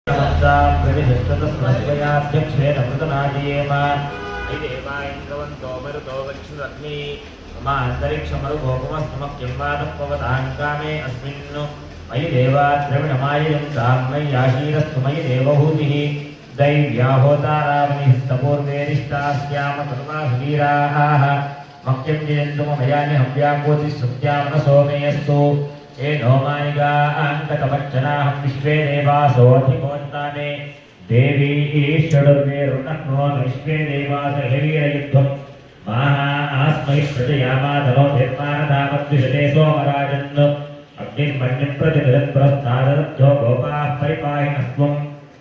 प्रविशस्ततस्वयाध्यक्षेण मृतनाजयेम देवायन्द्रवन्तो मरुतो वक्षुरग्नि मम अन्तरिक्षमरुभोगमस्तमक्यम्वादपवताङ्कामे अस्मिन् मयि देवाद्रविणमायं मयि आशीरस्तु मयि देवभूतिः दैव्याहोतारावनिस्तपूर्वेरिष्टास्याम तन्वासुवीराः मक्यं जयन्तु मयानि हव्याकोति सत्यामनसो मेऽस्तु ये नोमानिगाङ्कतमर्चनाहं विश्वे देवासोऽधिकोन्ताने देवी ईश्वरुर्वेरुणो विश्वे देवास हिवीरयुद्धं महास्मै प्रजयामातनो निर्माणधामद्विषते सोमराजन् अग्निर्मण्यं प्रतिनिधत्पुरस्तादरब्धो गोपाः परिपाहिनस्त्वं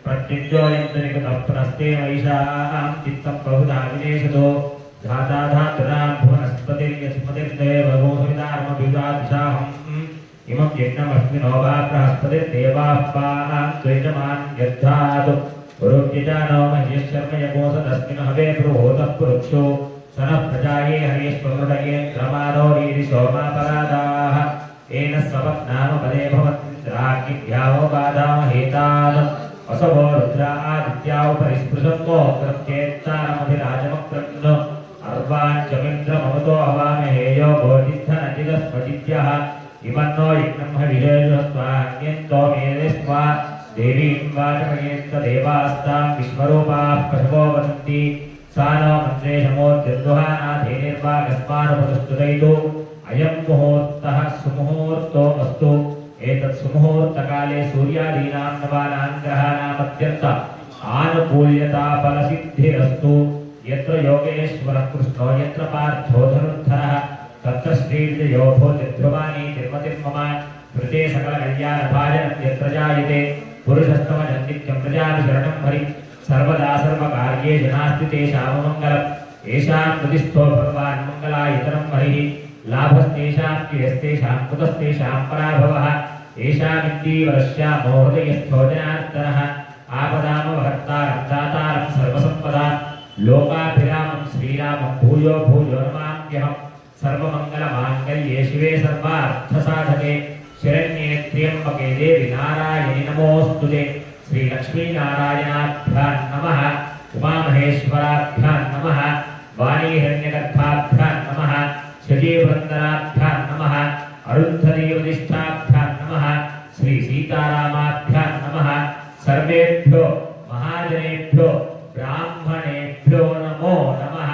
प्रत्युज्योयन्तनिकुतः पुनस्ते वैशां चित्तं बहुधा विनेशतो धाताधातुनां भुवनस्पतिर्यस्पतिर्देवगोसवितारमभिवादिशाहम् इमं यज्ञमस्मिनो वा बृहस्पतिर्देवाः पानां द्वैतमान् यद्धातु पुरुव्यजानो मह्यश्चर्मयकोसदस्मिन् हवे पुरोहतः पुरुक्षो सनः प्रजाये हरेष्वमृडये क्रमानो रीरिशोमापराधाः येन स्वपत्नाम पदे भवन्तिन्द्राग्निभ्यावो बाधामहेतान् असवो रुद्रा आदित्यावपरिस्पृशन्तो कृत्येत्तारमभिराजमक्रन् अर्वाञ्चमिन्द्रममतो हवामहेयो गोटिद्धनजिगस्पतिभ्यः इमन्नो यज्ञं हविषेषस्वान्यन्तो मेदे स्वा देवीं वाचमयेत्त देवास्तां विश्वरूपाः पशवो वदन्ति सा नो मन्त्रेशमोद्यद्वहानाधेनिर्वागस्मानुपदस्तुतैतो अयं मुहूर्तः सुमुहूर्तो अस्तु एतत् सुमुहूर्तकाले सूर्यादीनां नवानां ग्रहाणामत्यन्त आनुकूल्यता फलसिद्धिरस्तु यत्र योगेश्वरः कृष्णो यत्र पार्थो धनुर्धरः तत्र श्रीर्जयो भूतिर्ध्रुवाणी तिर्मतिर्मम कृते सकलकल्याणभाजनं यत्र जायते पुरुषस्तमजन्नित्यं प्रजापि शरणं हरि सर्वदा सर्वकार्येषु नास्ति तेषाममङ्गलम् येषां हृदिस्थो भगवान् मङ्गलायतनं हरिः लाभस्तेषां कियस्तेषां कुतस्तेषां पराभवः येषामिन्दीवरस्यामो हृदयस्थो जनार्दनः आपदामवहर्तारं दातारं सर्वसम्पदां लोकाभिरामं श्रीरामं भूयो भूयो नमाम्यहम् सर्वमंगलमांगल्ये शिवे सर्वार्थसाधके शरण्ये त्र्यंबके देवी नारायणि नमोस्तुते श्री लक्ष्मी नारायणाभ्यां नमः उमामहेश्वराभ्यां नमः वाणीहिरण्यगर्भाभ्यां नमः शचीवृन्दनाभ्यां नमः अरुन्धतीवदिष्ठाभ्यां नमः श्री सीतारामाभ्यां नमः सर्वेभ्यो महाजनेभ्यो ब्राह्मणेभ्यो नमो नमः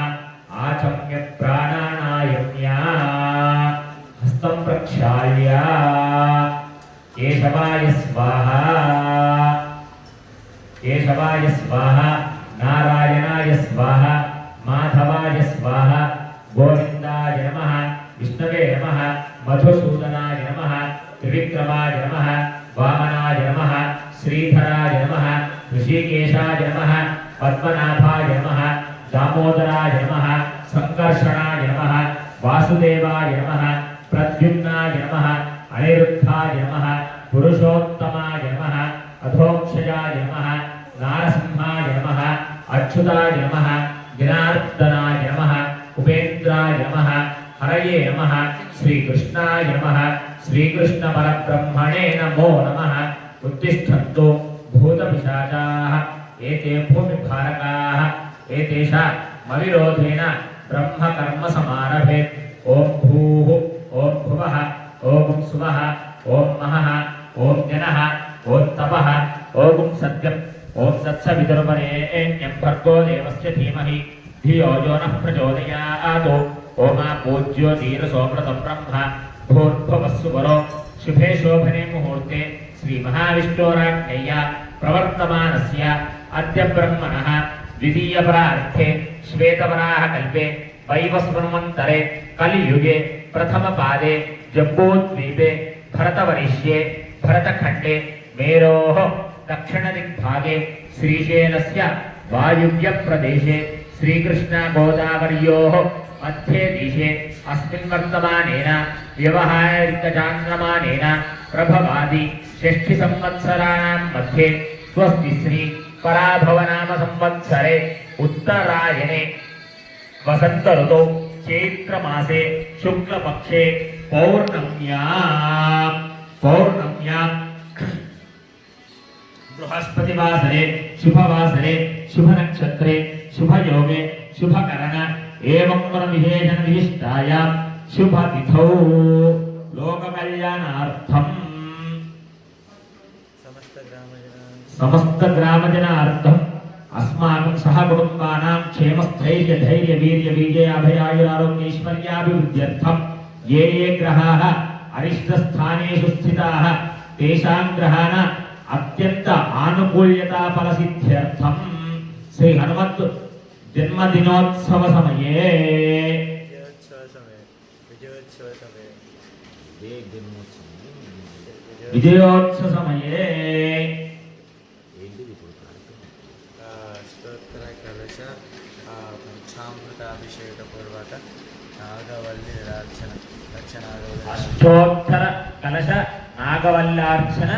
आचम्य प्राणानायम्या हस्तं प्रक्षाल्य केशवाय स्वाहा केशवाय स्वाहा नारायणाय स्वाहा माधवाय स्वाहा गोविन्दाय नमः विष्णवे नमः मधुसूदनाय नमः त्रिविक्रमाय नमः वामनाय नमः श्रीधराय नमः ऋषिकेशाय नमः पद्मनाभाय नमः दामोदराय नमः संकर्षणाय नमः वासुदेवाय नमः प्रद्युम्नाय नमः अनिरुद्धाय नमः पुरुषोत्तमाय नमः अधोक्षजाय नमः नारसिंहाय नमः अच्युताय नमः जनार्दनाय नमः उपेन्द्राय नमः हरये नमः श्रीकृष्णाय नमः श्रीकृष्णपरब्रह्मणे नमो नमः उत्तिष्ठन्तु भूतपिशाचाः एते भूमिभारकाः एतेषां मविरोधेन ब्रह्मकर्म समारभेत् ॐ भूः ॐ भुवः ॐ सुवः ॐ महः ॐ जनः ॐ तपः ॐ सत्यम् ॐ तत्सवितुर्वरेण्यं भर्गो देवस्य धीमहि धियो यो नः प्रचोदयात् ॐ पूज्यो धीरसोमृतं ब्रह्म भूर्भुवस्सु वरो शुभे शोभने मुहूर्ते श्रीमहाविष्णोराज्ञया प्रवर्तमानस्य अद्य ब्रह्मणः द्वितीयपरार्थे श्वेतवराहकल्पे वैवस्वन्वन्तरे कलियुगे प्रथमपादे जम्बूद्वीपे भरतवर्ष्ये भरतखण्डे मेरोः दक्षिणदिग्भागे श्रीशैलस्य वायुव्यप्रदेशे श्रीकृष्णगोदावर्योः मध्ये दिशे अस्मिन् वर्तमानेन व्यवहारिकचान्द्रमानेन प्रभवादि षष्ठिसंवत्सराणां मध्ये स्वस्ति श्री पराभवनाम संवत्सरे उत्तरायणे वसंत ऋतौ चैत्र मासे शुक्ल पक्षे पौर्णम्यां बृहस्पतिवासरे शुभवासरे शुभनक्षत्रे शुभयोगे शुभकरण एवं गुणविशेषण विशिष्टायां शुभतिथौ लोककल्याणार्थम् समस्त ग्रामजनार्थम् अस्माकं सह कुटुम्बानां क्षेमस्थैर्य धैर्य वीर्य विजय अभयायुरारोग्यैश्वर्याभिवृद्ध्यर्थं ये ये ग्रहाः अरिष्टस्थानेषु स्थिताः तेषां ग्रहाण अत्यंत आनुकूल्यता फलसिद्ध्यर्थं श्री हनुमत् जन्मदिनोत्सव समये विजयोत्सव समये पंचामृताभिषेकपूर्वक नागवल्ली अष्टोत्तर कलश नागवल्लार्चन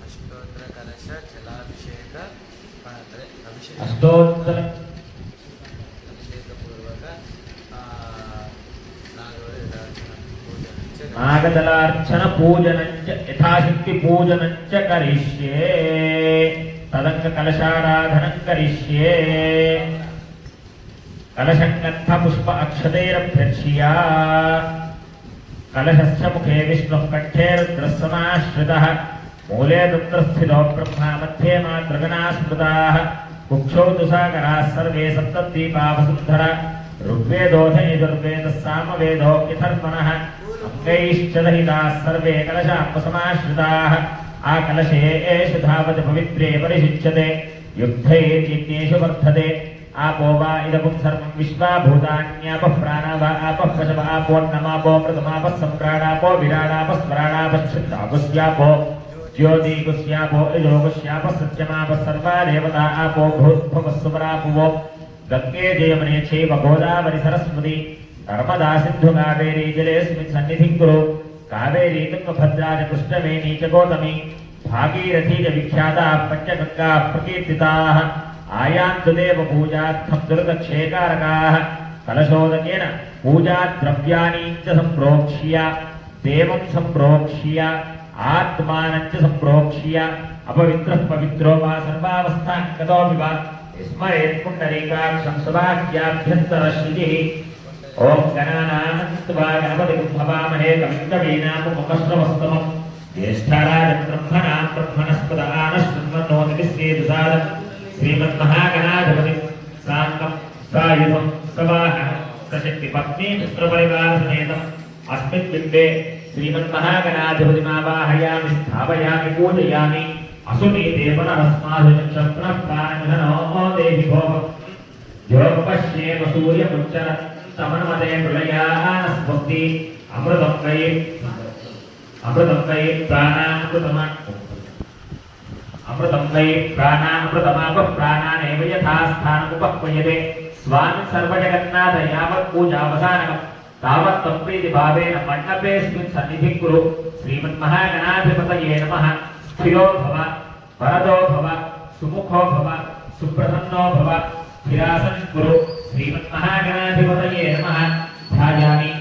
अष्टोत्तर कलश जलाभिषेक अष्टोत्तर अभिषेकपूर्वक नागदलार्चन पूजनञ्च यथाशक्ति पूजनञ्च करिष्ये तदंग कलशाराधनं करिष्ये कलशङ्गन्थ पुष्प अक्षतैरभ्यर्च्य कलशस्य मुखे विष्णुः कण्ठे रुद्रः समाश्रितः मूले तत्रस्थितो ब्रह्मा मध्ये मातृगणाः स्मृताः कुक्षौ तुषाकराः सर्वे सप्तद्वीपावसुन्धरा ऋग्वेदोऽथ यजुर्वेदः सामवेदो यथर्वणः अङ्गैश्च दहिताः सर्वे कलशाम्बसमाश्रिताः आकलशे एष धावति पवित्रे परिषिच्यते युद्धैर्यज्ञेषु वर्धते आपो वा इदं सर्वं विश्वा भूतान्यापः प्राणा वा आपः पशव आपोन्नमापो प्रथमापः सम्प्राणापो विराडापः स्मराणापश्चित्तापुष्यापो ज्योतिकुष्यापो यजोकुष्यापः सत्यमापः सर्वा देवता आपो भूद्भवः सुमरापुवो गङ्गे जयमने चैव गोदावरि सरस्वती नर्मदा सिन्धु कावेरी जलेऽस्मिन् सन्निधिं कुरु कावेरी तुङ्गभद्रा च कृष्णवेणी च गौतमी भागीरथी च विख्याता पञ्चगङ्गाः प्रकीर्तिताः आयान्तु देव पूजार्थं दुर्गक्षेकारकाः कलशोदकेन पूजाद्रव्याणि च सम्प्रोक्ष्य देवं सम्प्रोक्ष्य आत्मानं च सम्प्रोक्ष्य अपवित्रः पवित्रो वा सर्वावस्थां गतोऽपि वा स्मरेत् पुण्डरीकाक्षं सुभाग्याभ्यन्तरश्रुतिः ॐ गणानान्त्वा गणपतिं भवामहे कविं कवीनामुपमश्रवस्तमम् ज्येष्ठाराजं ब्रह्मणां ब्रह्मणस्पद आनश्वन्वन्नोतिभिस्वेदुसादम् श्रीमन्महागणाधिपति साङ्गं सायुधं सवाहनं सशक्ति पत्नी पुत्रपरिवारसमेतम् अस्मिन् बिम्बे श्रीमन्महागणाधिपतिमावाहयामि स्थापयामि पूजयामि असुनी देवनरस्मासु चक्षुः प्राणनिधनो देहि भोग योगपश्येम सूर्यमुच्चर तमन्मते प्रलयानस्वस्ति अमृतं वै प्राणामृतम् अमृतं वै प्राणामृतमापः प्राणानेव यथा स्थानमुपक्वयते स्वामी सर्वजगन्नाथ यावत् पूजावसानकम् तावत् तं प्रीतिभावेन मण्डपेऽस्मिन् सन्निधिं कुरु श्रीमन्महागणाधिपतये नमः स्थिरो भव वरदो भव सुमुखो भव सुप्रसन्नो भव स्थिरासनं कुरु श्रीमन्महागणाधिपतये नमः ध्यायामि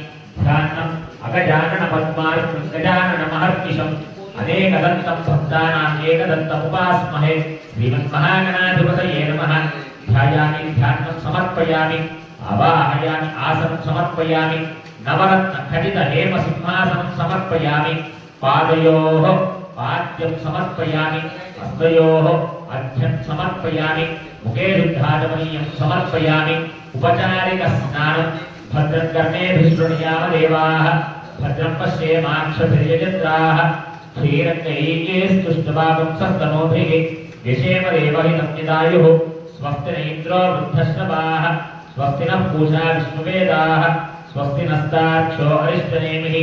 ध्यानम् अगजाननपद्मार्कं गजाननमहर्निशम् अनेकदन्तं भक्तानाम् एकदन्तमुपास्महे श्रीमन्महागणाधिपतये नमः ध्यायामि ध्यानं समर्पयामि आवाहयामि आसनं समर्पयामि नवरत्नखचितहेमसिंहासनं समर्पयामि पादयोः पाद्यं समर्पयामि हस्तयोः अर्घ्यं समर्पयामि मुखे शुद्धाचमनीयं समर्पयामि उपचारिकस्नानं भद्रं कर्णेभिः शृणुयाम देवाः भद्रं पश्येमाक्षभिर्यजत्राः श्रीरङ्गैकेस्तुष्टभागं सस्तनोभिः यशेम देवहितं यदायुः स्वस्ति न इन्द्रो वृद्धश्रवाः स्वस्ति नः पूषा विष्णुवेदाः स्वस्ति नस्तार्क्ष्यो अरिष्टनेमिः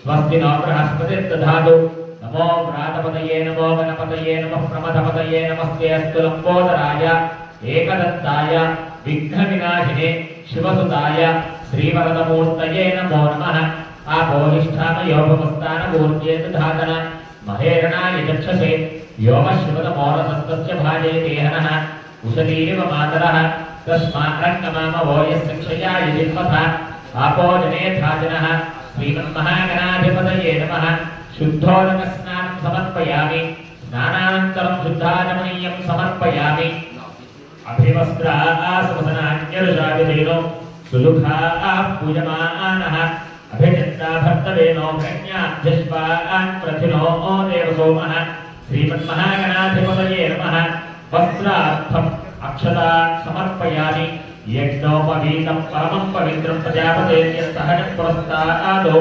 स्वस्ति नो बृहस्पतिर्दधातु नमो व्रातपतये नमो गणपतये नमः प्रमथपतये नमस्ते अस्तु लम्बोदराय एकदन्ताय विघ्नविनाशिने शिवसुताय श्रीवरदमूर्तये नमो नमः आपोहिष्ठामयोपमस्तानमूर्त्ये दधातन महेरणाय चक्षसे व्योमशिवतमोरसस्तस्य भाजयते हनः कुशलीरिव मातरः तस्मान्रङ्गमामवो यस्य क्षया यजिन्मथ आपो जनेथाजनः श्रीमन्महागणाधिपतये नमः शुद्धोदकस्नानं समर्पयामि स्नानानन्तरं शुद्धाचमनीयं समर्पयामि अभिवस्त्रासवसनान्यरुषाविधेनो सुलुखाः पूजमानः अभिचन्द्रा भर्तवेनो कन्याभ्यश्वान् प्रथिनो देवसोमः श्रीमन्महागणाधिपतये नमः वस्त्रार्थम् अक्षतान् समर्पयामि यज्ञोपवीतं परमं पवित्रं प्रजापतेर्यस्तहनं पुरस्तादो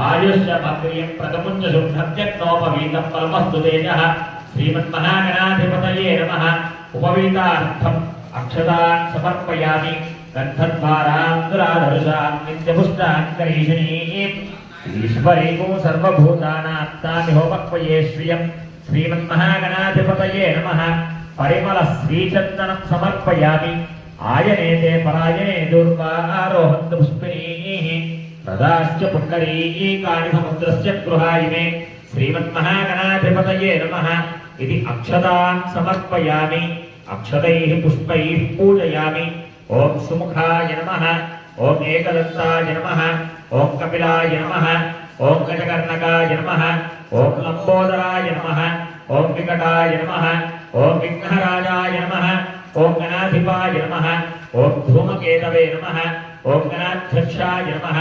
आयुष्यमग्रियं प्रथमुञ्च शुद्धं यज्ञोपवीतं परमस्तु तेजः श्रीमन्महागणाधिपतये नमः उपवीतार्थम् अक्षतान् समर्पयामि गन्धद्वारान्तरादर्शां नित्यपुष्टाङ्करीषणीम् ईश्वरीको सर्वभूतानां तामिहोपक्वये श्रियं श्रीमन्महागणाधिपतये नमः परिमलश्रीचन्दनं समर्पयामि आयनेते परायणे दुर्वारोहन्तु पुष्पिणीः तदाश्च पुण्डरीकानि समुद्रस्य गृहायिमे श्रीमन्महागणाधिपतये नमः इति अक्षतान् समर्पयामि अक्षतैः पुष्पैः पूजयामि ॐ सुमुखाय नमः ॐ एकदन्ताय नमः ॐ कपिलाय नमः ॐ गजकर्णकाय नमः ॐ लम्बोदराय नमः ॐ विकटाय नमः ॐ विघ्नराजाय नमः ॐ गणाधिपाय नमः ॐ धूमकेतवे नमः ॐ गणाध्यक्षाय नमः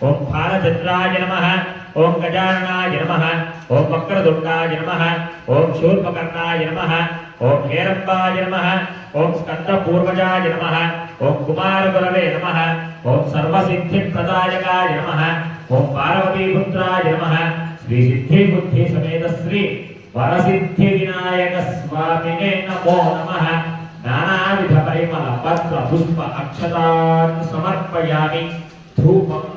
ॐ भालचन्द्राय नमः ॐ गजाननाय नमः ॐ वक्रतुण्डाय नमः ॐ शूर्पकर्णाय नमः ॐ हेरम्बाय नमः ॐ स्कन्दपूर्वजाय नमः ॐ कुमारगुरवे नमः ॐ सर्वसिद्धिप्रदायकाय नमः ॐ पार्वतीपुत्राय नमः श्रीसिद्धिबुद्धिसमेत श्री वरसिद्धिविनायक स्वामिने नमो नमः नानाविधपरिमल पत्र पुष्प अक्षतान् समर्पयामि धूपम्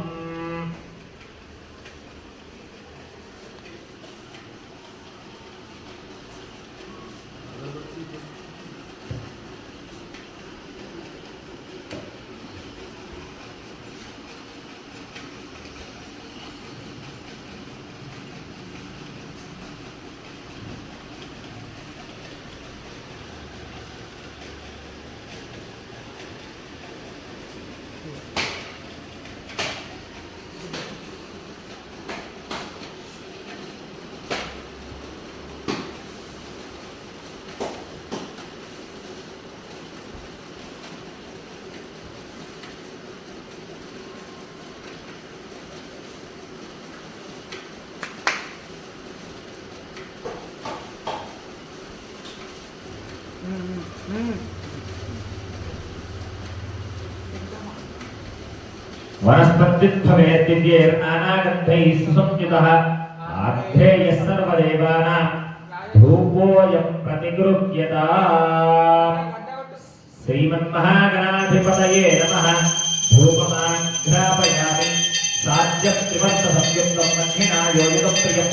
वनस्पतिर्भवेत् दिव्यैर्नानागन्धैः सुसंयुतः आद्धेयः सर्वदेवानां धूपोऽयं प्रतिगृह्यताम् श्रीमन्महागणाधिपतये नमः धूपमाघ्रापयामि साध्यं त्रिवर्षसंयुक्तं मह्निना योजितं प्रियं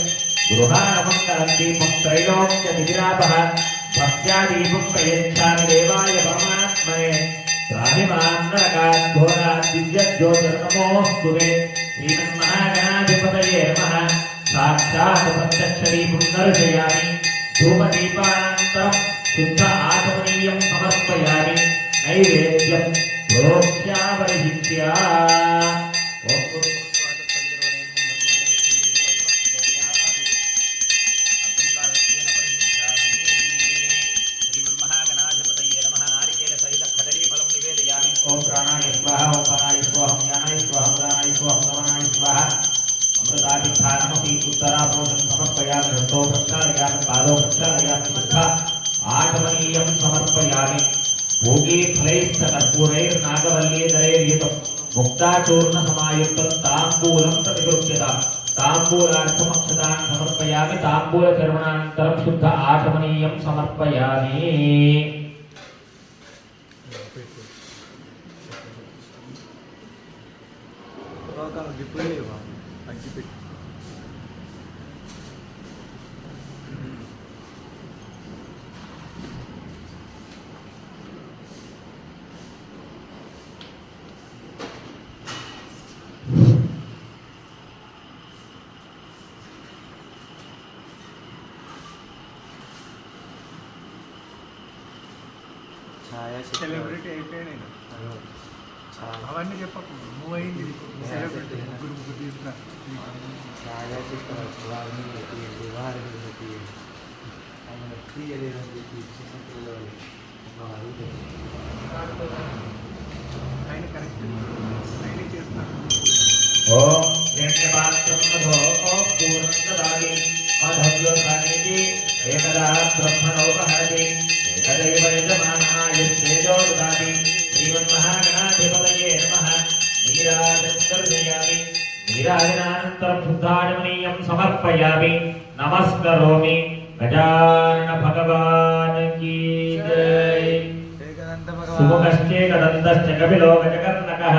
गृहाणमङ्गलं दीपं त्रैलोक्यनिधिरापः भक्त्यादीपं प्रयच्छामि देवाय परमात्मने त्राहिमान्नरकाद्घोरात् दिव्यज्योतिर्नमोऽस्तु ते श्रीमन्महागणाधिपतये नमः साक्षात् प्रत्यक्षदीपं दर्शयामि धूपदीपानन्तरं शुद्ध आचमनीयं समर्पयामि नैवेद्यं प्रोक्ष्यावरिहित्य ओम प्राणाय स्वाहा ओम प्राणाय स्वाहा ज्ञानाय स्वाहा दानाय स्वाहा समानाय स्वाहा अमृताभिधानमपि उत्तरापोषं समर्पयामि हस्तो प्रक्षालयामि पादौ प्रक्षालयामि शुद्धा आचमनीयं समर्पयामि भोगे फलैश्च कर्पूरैर्नागवल्लीदलैर्युतं मुक्ताचूर्णसमायुक्तं ताम्बूलं प्रतिगृह्यताम् ताम्बूलार्थम् अक्षतान् समर्पयामि ताम्बूलचर्वणानन्तरं शुद्ध आचमनीयं समर्पयामि సెలబ్రిటీ అయిపోయాను అవన్నీ చెప్పకు మూవ్ అయింది సెలబ్రిటీ ముగ్గురు తీసుకురా ఛాయాచిత్ర ಆಮೇಲೆ ಫ್ರೀಯಲ್ಲಿ ಇರೋದು ಚಿನ್ನಪಿಲ್ಲವರು ఆయన కరెక్ట్ ఆయన చేస్తాను ఓం యజ్ఞపాత్రం మధో పూర్ణదాది మాధవ్యోసానేతి ఏకదా బ్రహ్మణోపహరతి ఏకదైవ యజమానాయ తేజో దదాతి శ్రీమన్మహాగణాధిపతయే నమః నీరాజంతర్జయామి నీరాజనానంతరం శుద్ధాచమనీయం సమర్పయామి నమస్కరోమి గజానన భగవాన్ కీ జై సుముఖశ్చేకదంతశ్చ కపిలో గజకర్ణకః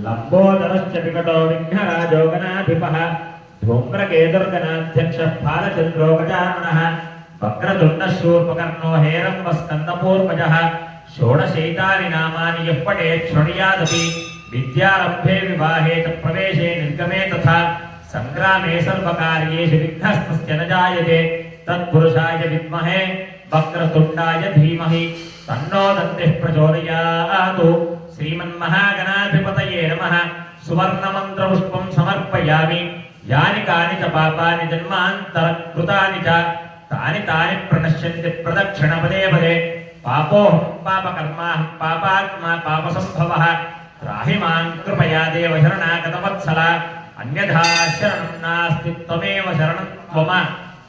లంబోదరశ్చ వికటో విఘ్నరాజో గణాధిపః ధూమ్రకేతుర్గణాధ్యక్షः బాలచంద్రో గజాననः వక్రతుండశూర్పకర్ణో హేరంబస్కందపూర్వజः షోడశైతాని నామాని యః పఠేత్ శృణుయాదపి విద్యారంభే వివాహే చ ప్రవేశే నిర్గమే తథా సంగ్రామే సర్వకార్యేషు విఘ్నస్తస్య న జాయతే తత్పురుషాయ విద్మహే వక్రతుండాయ ధీమహి తన్నో దంతిః ప్రచోదయాతు శ్రీమన్మహాగణాధిపతయే నమః సువర్ణమంత్రపుష్పం సమర్పయామి యాని కాని చ పాపాని జన్మాంతరకృతాని చ తాని తాని ప్రణశ్యంతి ప్రదక్షిణ పదే పదే పాపోహం పాపకర్మాహం పాపాత్మా పాపసంభవః త్రాహి మాం కృపయా దేవ శరణాగతవత్సల అన్యథా శరణం నాస్తి త్వమేవ శరణం త్వమ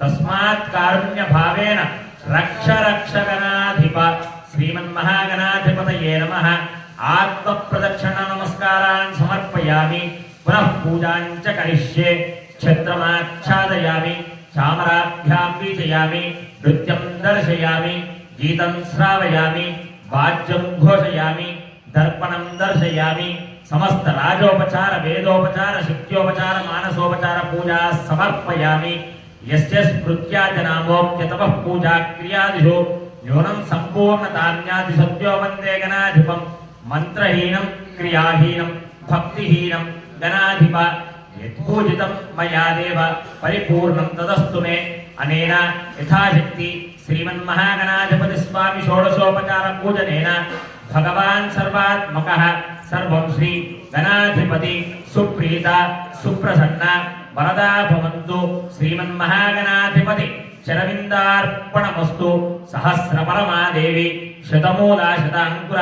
తస్మాత్ కారుణ్య భావేన రక్ష రక్షగణాధిప శ్రీమన్మహాగణాధిపతయే నమః ఆత్మ ప్రదక్షిణ నమస్కారాన్ సమర్పయామి పునః పూజాం చ కరిష్యే ఛత్రమాచ్ఛాదయామి చామరాభ్యాం వీచయామి నృత్యం దర్శయామి గీతం శ్రావయామి వాద్యం ఘోషయామి దర్పణం దర్శయామి సమస్త రాజోపచార వేదోపచార శక్త్యోపచార మానసోపచార పూజా సమర్పయామి యస్య స్మృత్యా చ నామోక్త్యతపః పూజా క్రియాదిషు న్యూనం సంపూర్ణతాన్యాది సత్యో వందే గణాధిపం మంత్రహీనం క్రియాహీనం భక్తిహీనం గణాధిప యత్పూజితం మయా దేవ పరిపూర్ణం తదస్తు మే అనేన యథాశక్తి శ్రీమన్మహాగణాధిపతి స్వామి షోడశోపచార పూజనేన భగవాన్ సర్వాత్మకః సర్వం శ్రీ గణాధిపతి సుప్రీత సుప్రసన్న వరదా భవంతు శ్రీమన్మహాగణాధిపతి చరవిందార్పణమస్తు సహస్రపరమాదేవి శతమూలా శతాంకుర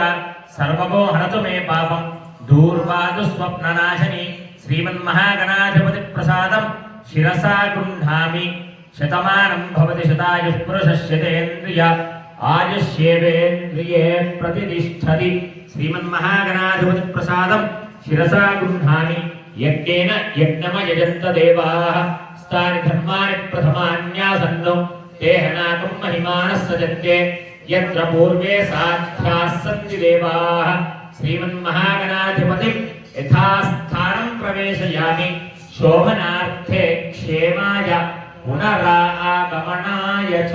సర్వమో హనతు మే పాపం దూర్వాదు స్వప్ననాశని శ్రీమన్మహాగణాధిపతి ప్రసాదం శిరసా గృహ్ణామి శతమానం భవతి శతాయుః పురుషస్యతేంద్రియ ఆయుష్యేవేంద్రియే ప్రతిష్టతి శ్రీమన్మహాగణాధిపతి ప్రసాదం శిరసా గృహ్ణామి యజ్ఞేన యజ్ఞమయజంత దేవాః స్థాని ధర్మాని ప్రథమాన్యాసన్నో దేహనాకం మహిమానః సజంతే యత్ర పూర్వే సాధ్యాः సంతి దేవాః శ్రీమన్మహాగణాధిపతిం యథాస్థానం ప్రవేశయామి శోభనార్థే క్షేమాయ పునరాగమనాయ చ